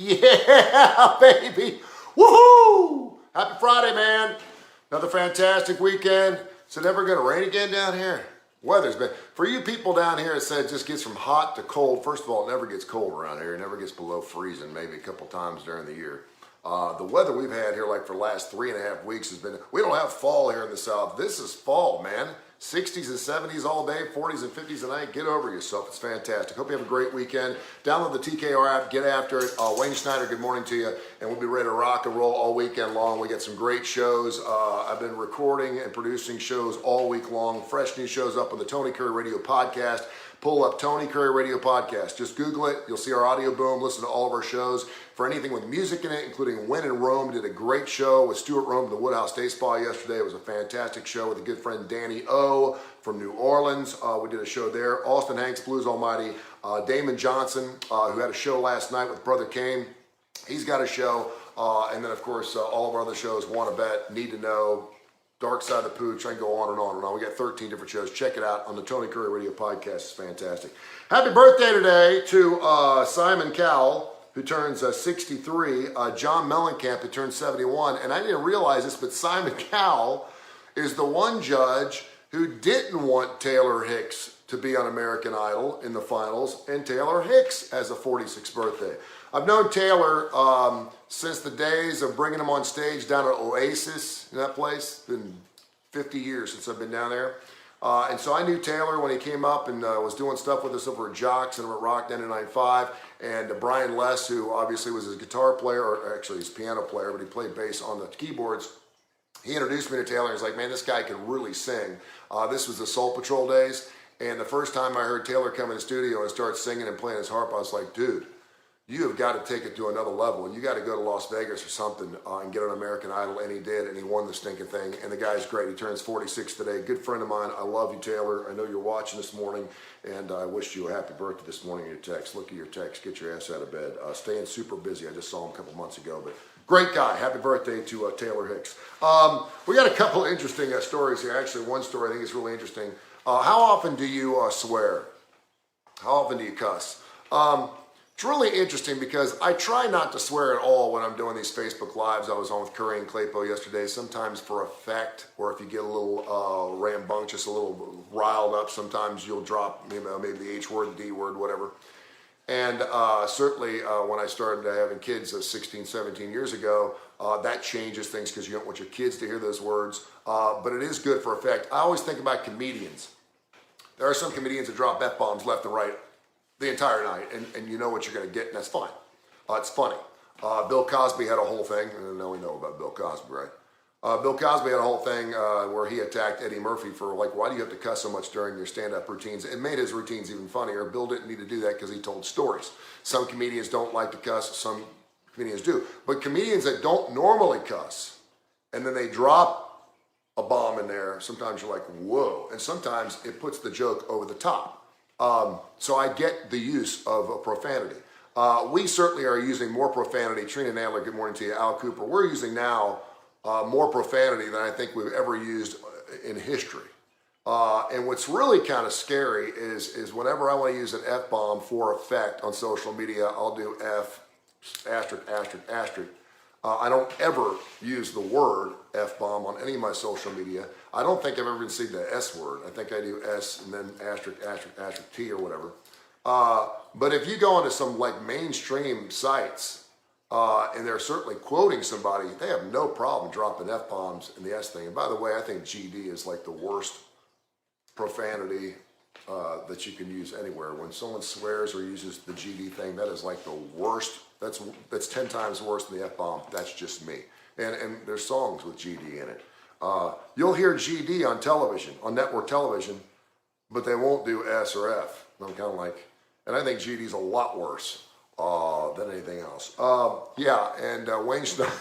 Yeah, baby. Woohoo! Happy Friday, man. Another fantastic weekend. Is it ever going to rain again down here? Weather's been, for you people down here, it said it just gets from hot to cold. First of all, it never gets cold around here. It never gets below freezing, maybe a couple times during the year. The weather we've had here like for the last 3.5 weeks has been, we don't have fall here in the South. This is fall, man. 60s and 70s all day, 40s and 50s at night. Get over yourself. It's fantastic. Hope you have a great weekend. Download the TKR app. Get after it. Wayne Schneider, good morning to you. And we'll be ready to rock and roll all weekend long. We got some great shows. I've been recording and producing shows all week long. Fresh new shows up on the Tony Kurre Radio Podcast. Pull up Tony Kurre Radio Podcast. Just Google it. You'll see our audio boom. Listen to all of our shows. For anything with music in it, including When in Rome, did a great show with Stuart Rome at the Woodhouse Day Spa yesterday. It was a fantastic show with a good friend Danny O from New Orleans. We did a show there. Austin Hanks, Blues Almighty. Damon Johnson, who had a show last night with Brother Kane. He's got a show. And then, of course, all of our other shows, Want to Bet, Need to Know, Dark Side of the Pooch. I can go on and on and on. We got 13 different shows. Check it out on the Tony Kurre Radio Podcast. It's fantastic. Happy birthday today to Simon Cowell, who turns 63, John Mellencamp, who turns 71. And I didn't realize this, but Simon Cowell is the one judge who didn't want Taylor Hicks to be on American Idol in the finals, and Taylor Hicks has a 46th birthday. I've known Taylor since the days of bringing him on stage down at Oasis, in that place. It's been 50 years since I've been down there. And so I knew Taylor when he came up and was doing stuff with us over at Jocks and at Rock 99.5. And Brian Less, who obviously was his guitar player, or actually his piano player, but he played bass on the keyboards. He introduced me to Taylor and he's like, man, this guy can really sing. This was the Soul Patrol days. And the first time I heard Taylor come in the studio and start singing and playing his harp, I was like, dude, you have got to take it to another level. You got to go to Las Vegas or something and get on American Idol. And he did, and he won the stinking thing. And the guy's great. He turns 46 today. Good friend of mine. I love you, Taylor. I know you're watching this morning, and I wish you a happy birthday this morning in your text. Look at your text. Get your ass out of bed. Staying super busy. I just saw him a couple months ago, but great guy. Happy birthday to Taylor Hicks. We got a couple of interesting stories here. Actually, one story I think is really interesting. How often do you swear? How often do you cuss? It's really interesting because I try not to swear at all when I'm doing these Facebook Lives. I was on with Kurre and Claypo yesterday, sometimes for effect, or if you get a little rambunctious, a little riled up, sometimes you'll drop maybe the H word, the D word, whatever. And certainly when I started having kids 16, 17 years ago, that changes things because you don't want your kids to hear those words. But it is good for effect. I always think about comedians. There are some comedians that drop F-bombs left and right the entire night, and you know what you're going to get, and that's fine. It's funny. Bill Cosby had a whole thing, and now we know about Bill Cosby, right? Bill Cosby had a whole thing where he attacked Eddie Murphy for, like, why do you have to cuss so much during your stand-up routines? It made his routines even funnier. Bill didn't need to do that because he told stories. Some comedians don't like to cuss, some comedians do. But comedians that don't normally cuss, and then they drop a bomb in there, sometimes you're like, whoa. And sometimes it puts the joke over the top. So I get the use of profanity. We certainly are using more profanity. Trina Nadler, good morning to you. Al Cooper, we're using now more profanity than I think we've ever used in history. And what's really kind of scary is whenever I want to use an F-bomb for effect on social media, I'll do F, asterisk, asterisk, asterisk. I don't ever use the word F-bomb on any of my social media. I don't think I've ever even seen the S word. I think I do S and then asterisk, asterisk, asterisk, T or whatever. But if you go onto some like mainstream sites and they're certainly quoting somebody, they have no problem dropping F-bombs in the S thing. And by the way, I think GD is like the worst profanity that you can use anywhere. When someone swears or uses the GD thing, that is like the worst. That's 10 times worse than the F-bomb. That's just me. And there's songs with GD in it. You'll hear GD on television, on network television, but they won't do S or F. And I'm kind of like, and I think GD's a lot worse than anything else. Wayne Schneider.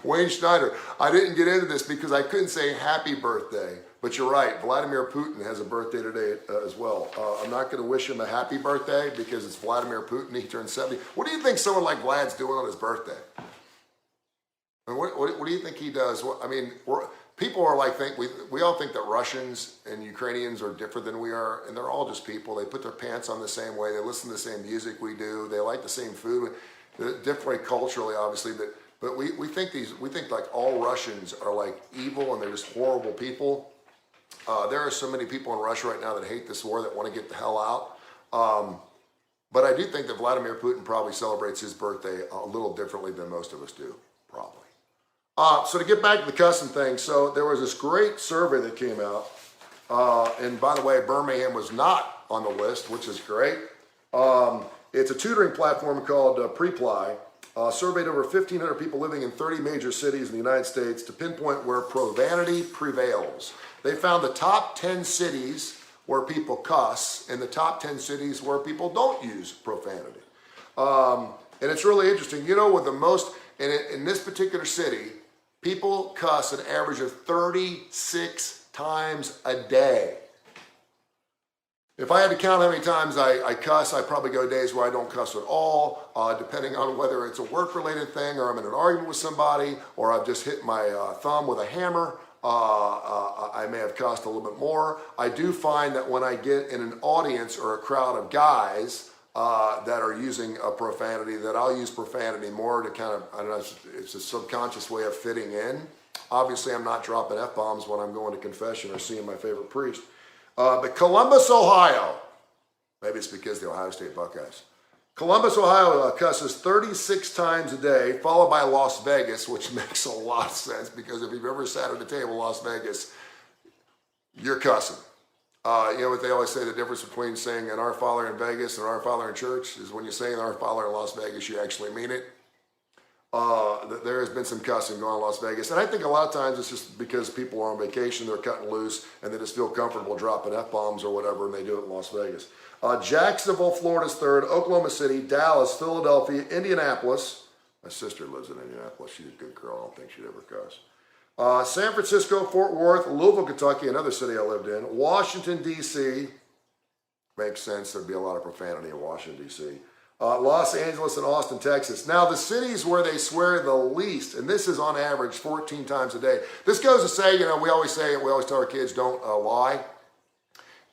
Wayne Schneider. I didn't get into this because I couldn't say happy birthday, but you're right. Vladimir Putin has a birthday today as well. I'm not going to wish him a happy birthday because it's Vladimir Putin. He turned 70. What do you think someone like Vlad's doing on his birthday? And what do you think he does? People are like, we all think that Russians and Ukrainians are different than we are, and they're all just people. They put their pants on the same way. They listen to the same music we do. They like the same food. differently culturally, obviously, but we think like all Russians are like evil and they're just horrible people. There are so many people in Russia right now that hate this war that want to get the hell out. But I do think that Vladimir Putin probably celebrates his birthday a little differently than most of us do, probably. So to get back to the cussing thing, so there was this great survey that came out. And by the way, Birmingham was not on the list, which is great. It's a tutoring platform called Preply. Surveyed over 1,500 people living in 30 major cities in the United States to pinpoint where profanity prevails. They found the top 10 cities where people cuss and the top 10 cities where people don't use profanity. And it's really interesting. You know, with the most, in this particular city, people cuss an average of 36 times a day. If I had to count how many times I cuss, I'd probably go days where I don't cuss at all, depending on whether it's a work-related thing or I'm in an argument with somebody or I've just hit my thumb with a hammer. I may have cussed a little bit more. I do find that when I get in an audience or a crowd of guys that are using a profanity, that I'll use profanity more to kind of, I don't know, it's a subconscious way of fitting in. Obviously, I'm not dropping F-bombs when I'm going to confession or seeing my favorite priest. But Columbus, Ohio, maybe it's because the Ohio State Buckeyes. Columbus, Ohio cusses 36 times a day, followed by Las Vegas, which makes a lot of sense because if you've ever sat at a table in Las Vegas, you're cussing. You know what they always say, the difference between saying an Our Father in Vegas and Our Father in church is when you say an Our Father in Las Vegas, you actually mean it. There has been some cussing going on in Las Vegas. And I think a lot of times it's just because people are on vacation, they're cutting loose, and they just feel comfortable dropping F-bombs or whatever, and they do it in Las Vegas. Jacksonville, Florida's third, Oklahoma City, Dallas, Philadelphia, Indianapolis. My sister lives in Indianapolis. She's a good girl. I don't think she'd ever cuss. San Francisco, Fort Worth, Louisville, Kentucky, another city I lived in, Washington, D.C. Makes sense. There'd be a lot of profanity in Washington, D.C. Los Angeles and Austin, Texas. Now, the cities where they swear the least, and this is on average 14 times a day. This goes to say, you know, we always tell our kids, don't lie.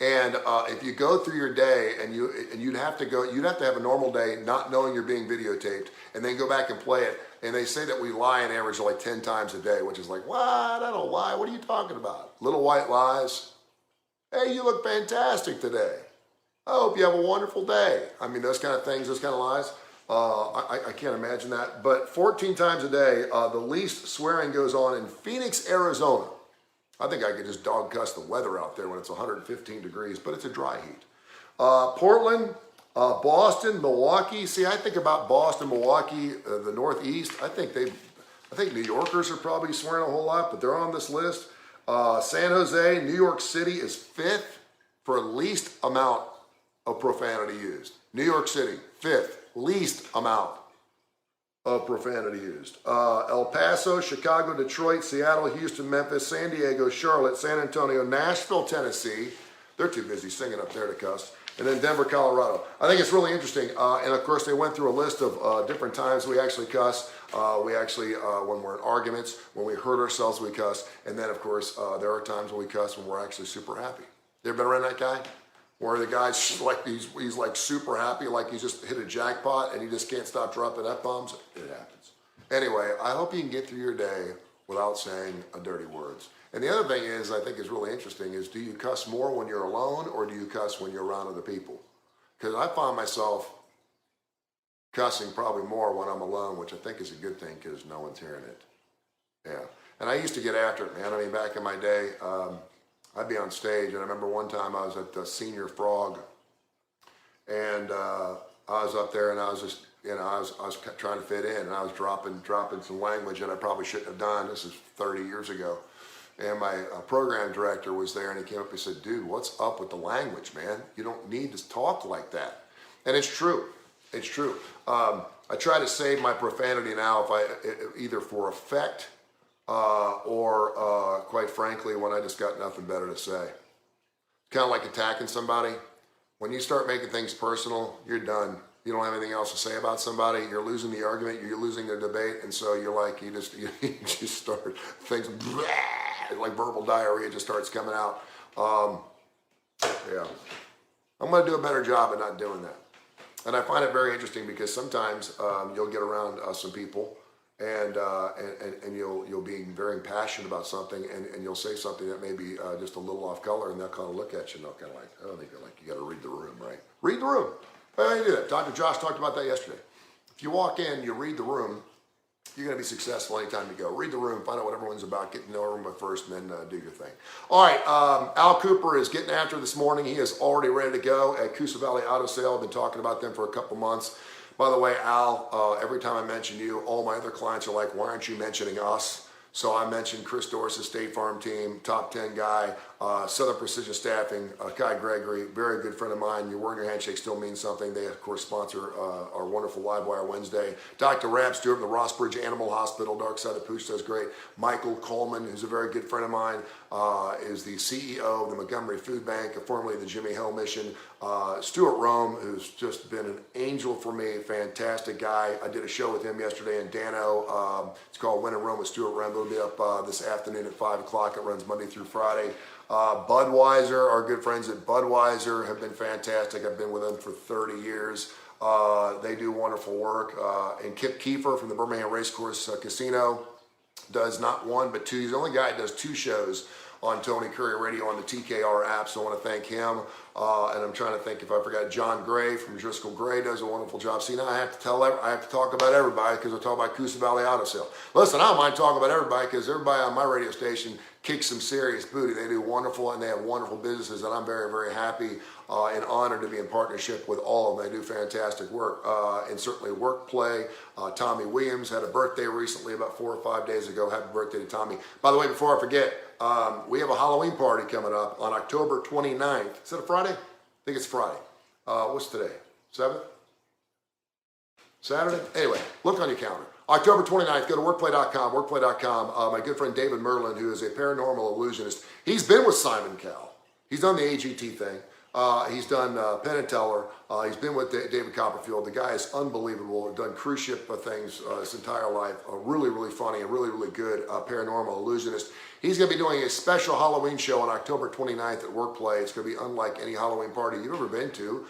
And if you go through your day and you'd have to have a normal day not knowing you're being videotaped and then go back and play it. And they say that we lie on average like 10 times a day, which is like, what? I don't lie. What are you talking about? Little white lies. Hey, you look fantastic today. I hope you have a wonderful day. I mean, those kind of things, those kind of lies. I can't imagine that. But 14 times a day, the least swearing goes on in Phoenix, Arizona. I think I could just dog cuss the weather out there when it's 115 degrees, but it's a dry heat. Portland, Boston, Milwaukee. See, I think about Boston, Milwaukee, the Northeast. I think New Yorkers are probably swearing a whole lot, but they're on this list. San Jose, New York City is fifth for least amount of profanity used. New York City, fifth least amount of profanity used. El Paso, Chicago, Detroit, Seattle, Houston, Memphis, San Diego, Charlotte, San Antonio, Nashville, Tennessee. They're too busy singing up there to cuss. And then Denver, Colorado. I think it's really interesting. And of course, they went through a list of different times we actually cuss. We actually, when we're in arguments, when we hurt ourselves, we cuss. And then, of course, there are times when we cuss when we're actually super happy. You ever been around that guy? Where the guy's like, he's like super happy, like he just hit a jackpot and he just can't stop dropping F-bombs. It happens. Anyway, I hope you can get through your day without saying dirty words. And the other thing is, I think is really interesting, is do you cuss more when you're alone or do you cuss when you're around other people? Because I find myself cussing probably more when I'm alone, which I think is a good thing because no one's hearing it. Yeah. And I used to get after it, man. I mean, back in my day, I'd be on stage, and I remember one time I was at the Senior Frog, and I was up there, and I was just, you know, I was trying to fit in, and I was dropping some language that I probably shouldn't have done. This is 30 years ago, and my program director was there, and he came up and said, "Dude, what's up with the language, man? You don't need to talk like that." And it's true. It's true. I try to save my profanity now, either for effect. Or quite frankly, when I just got nothing better to say. Kind of like attacking somebody. When you start making things personal, you're done. You don't have anything else to say about somebody. You're losing the argument. You're losing the debate. And so you're like, you just start things, like verbal diarrhea just starts coming out. Yeah. I'm going to do a better job at not doing that. And I find it very interesting because sometimes you'll get around some people and you'll be very passionate about something, and you'll say something that may be just a little off color, and they'll kind of look at you and they'll kind of like, oh, they go like, you got to read the room, right? Read the room. How do you do that? Dr. Josh talked about that yesterday. If you walk in, you read the room, you're going to be successful anytime you go. Read the room, find out what everyone's about, get to know everyone first, and then do your thing. All right, Al Cooper is getting after this morning. He is already ready to go at Coosa Valley Auto Sale. I've been talking about them for a couple months. By the way, Al, every time I mention you, all my other clients are like, why aren't you mentioning us? So I mentioned Chris Dorsey's State Farm team, top 10 guy, Southern Precision Staffing, Kai Gregory, very good friend of mine. Your word and your handshake still means something. They, of course, sponsor our wonderful Livewire Wednesday. Dr. Rab Stewart from the Rossbridge Animal Hospital, Dark Side of Pooch does great. Michael Coleman, who's a very good friend of mine, is the CEO of the Montgomery Food Bank, formerly the Jimmy Hill Mission. Stuart Rome, who's just been an angel for me, fantastic guy. I did a show with him yesterday in Dano. It's called When in Rome with Stuart Rome. It'll be up this afternoon at 5 o'clock. It runs Monday through Friday. Budweiser, our good friends at Budweiser have been fantastic. I've been with them for 30 years. They do wonderful work. And Kip Kiefer from the Birmingham Racecourse Casino does not one but two. He's the only guy that does 2 shows on Tony Kurre Radio on the TKR app, so I want to thank him. And I'm trying to think if I forgot. John Gray from Driscoll Gray does a wonderful job. See, now I have to talk about everybody because I talk about Coosa Valley Auto Sale. Listen, I don't mind talking about everybody because everybody on my radio station kicks some serious booty. They do wonderful, and they have wonderful businesses, and I'm very, very happy and honored to be in partnership with all of them. They do fantastic work. And certainly Workplay. Tommy Williams had a birthday recently, about 4 or 5 days ago. Happy birthday to Tommy. By the way, before I forget, we have a Halloween party coming up on October 29th. Is it a Friday? I think it's Friday. What's today? 7th? Saturday? Anyway, look on your calendar. October 29th, go to workplay.com, workplay.com. My good friend David Merlin, who is a paranormal illusionist, he's been with Simon Cowell. He's done the AGT thing. He's done Penn and Teller. He's been with David Copperfield. The guy is unbelievable. Done cruise ship things his entire life. Really, really funny and really, really good paranormal illusionist. He's going to be doing a special Halloween show on October 29th at Workplay. It's going to be unlike any Halloween party you've ever been to.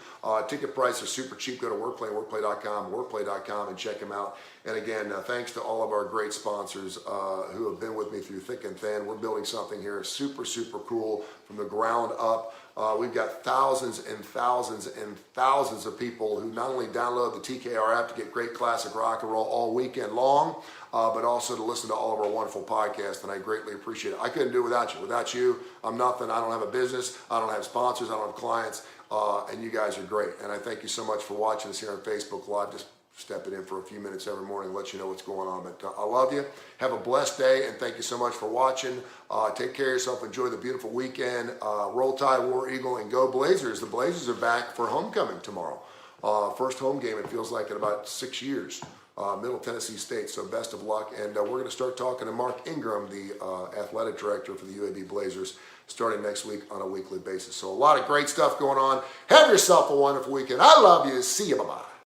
Ticket prices are super cheap. Go to Workplay, workplay.com, and check him out. And again, thanks to all of our great sponsors who have been with me through thick and thin. We're building something here super, super cool from the ground up. We've got thousands and thousands and thousands of people who not only download the TKR app to get great classic rock and roll all weekend long, but also to listen to all of our wonderful podcasts, and I greatly appreciate it. I couldn't do it without you. Without you, I'm nothing. I don't have a business. I don't have sponsors. I don't have clients, and you guys are great. And I thank you so much for watching us here on Facebook Live. Just stepping in for a few minutes every morning to let you know what's going on. But I love you. Have a blessed day, and thank you so much for watching. Take care of yourself. Enjoy the beautiful weekend. Roll Tide, War Eagle, and go Blazers. The Blazers are back for homecoming tomorrow. First home game, it feels like, in about 6 years. Middle Tennessee State, so best of luck. And we're going to start talking to Mark Ingram, the athletic director for the UAB Blazers, starting next week on a weekly basis. So a lot of great stuff going on. Have yourself a wonderful weekend. I love you. See you. Bye-bye.